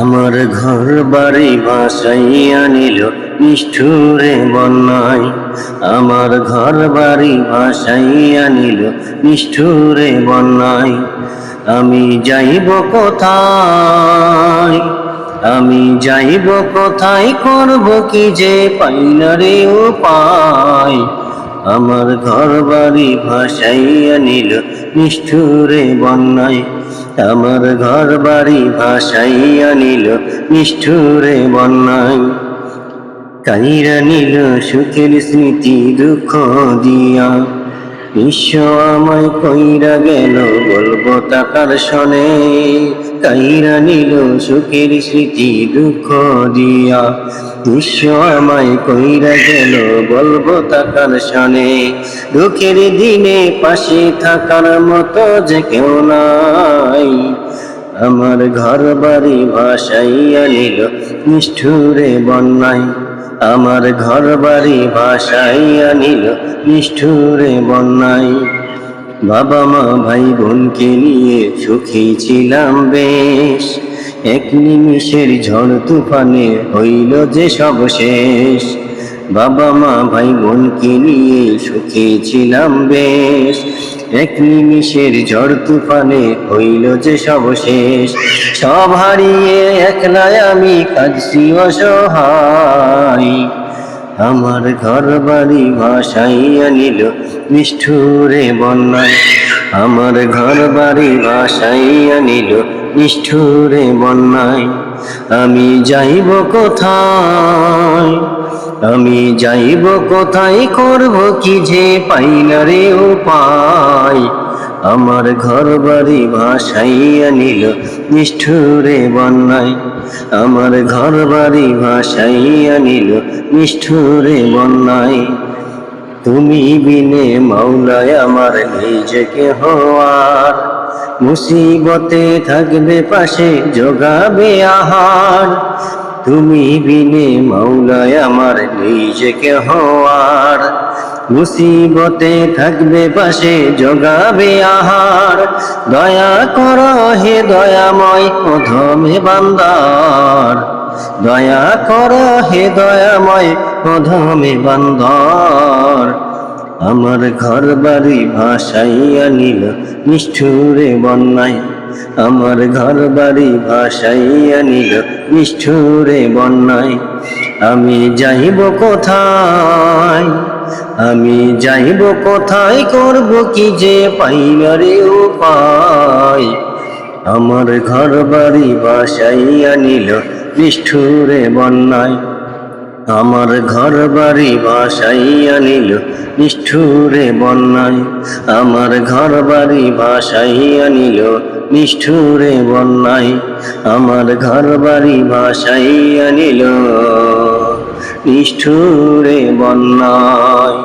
আমার ঘর বাড়ি ভাসাইয়া নিল নিষ্ঠুরে বন্যায়। আমার ঘর বাড়ি ভাসাইয়া নিল নিষ্ঠুরে বন্যায়। আমি যাইব কোথায়, আমি যাইব কোথায়, করব কি যে পাই না রে উপায়। আমার ঘর বাড়ি ভাসাইয়া নিল নিষ্ঠুরে বন্যায়। আমার ঘর বাড়ি ভাসাইয়া নিল নিষ্ঠুরে বন্যায়। কাইরা নিল সুখের স্মৃতি দুঃখ দিয়া, বিশ্ব আমায় কইরা গেল বলবো টাকার শনে। কাইরা নিল সুখের স্মৃতি দুঃখ দিয়া, বিশ্ব আমায় কইরা গেল বলবো টাকার শনে। দুঃখের দিনে পাশে থাকার মতো যে কেউ নাই। আমার ঘর বাড়ি ভাসাইয়া নিল নিষ্ঠুরে বন্যায়। আমার ঘর বাড়ি ভাসাইয়া নিল নিষ্ঠুরে বন্যায়। বাবা মা ভাই বোনকে নিয়ে সুখী ছিলাম বেশ, এক নিমিষের ঝড় তুফানে হইল যে সব শেষ। বাবা মা ভাই বোনকে নিয়ে সুখী ছিলাম বেশ, এক নিমিষের ঝড় তুফানে হইল যে সব শেষ। সব হারিয়ে একলাই আমি কাঁদছি অসহায়। আমার ঘর বাড়ি ভাসাইয়া নিল নিষ্ঠুরে বন্যায়। আমার ঘর বাড়ি ভাসাইয়া নিল নিষ্ঠুরে বন্যায়। আমি যাইব কোথায়, আমি যাইব কোথায়, করব কি যে পাই না রে উপায়। আমার ঘর বাড়ি ভাসাইয়া নিল নিষ্ঠুরে বন্যায়। আমার ঘর বাড়ি ভাসাইয়া নিল নিষ্ঠুরে বন্যায়। তুমি বিনে মাওলায় আমার নিজেকে হওয়ার, মুসিবতে থাকবে পাশে জোগাবে আহার। তুমি বিনে মাওলায় আমার নিজেকে হওয়ার, মুসিবতে থাকবে পাশে জোগাবে আহার। দয়া কর হে দয়াময় অধমে বান্দার, দয়া কর হে দয়াময় অধমে বান্দার। আমার ঘর বাড়ি ভাসাইয়া নিল নিষ্ঠুরে বন্যায়। আমার ঘর বাড়ি ভাসাইয়া নিল নিষ্ঠুরে বন্যায়। আমি যাইব কোথায়, আমি যাইব কোথায়, করব কি যে পাই না রে উপায়। আমার ঘর বাড়ি ভাসাইয়া নিল নিষ্ঠুরে বন্যায়। আমার ঘর বাড়ি ভাসাইয়া নিল নিষ্ঠুরে বন্যায়। আমার ঘর বাড়ি ভাসাইয়া নিল নিষ্ঠুরে বন্যায়। আমার ঘর বাড়ি ভাসাইয়া নিল নিষ্ঠুরে বন্যায়।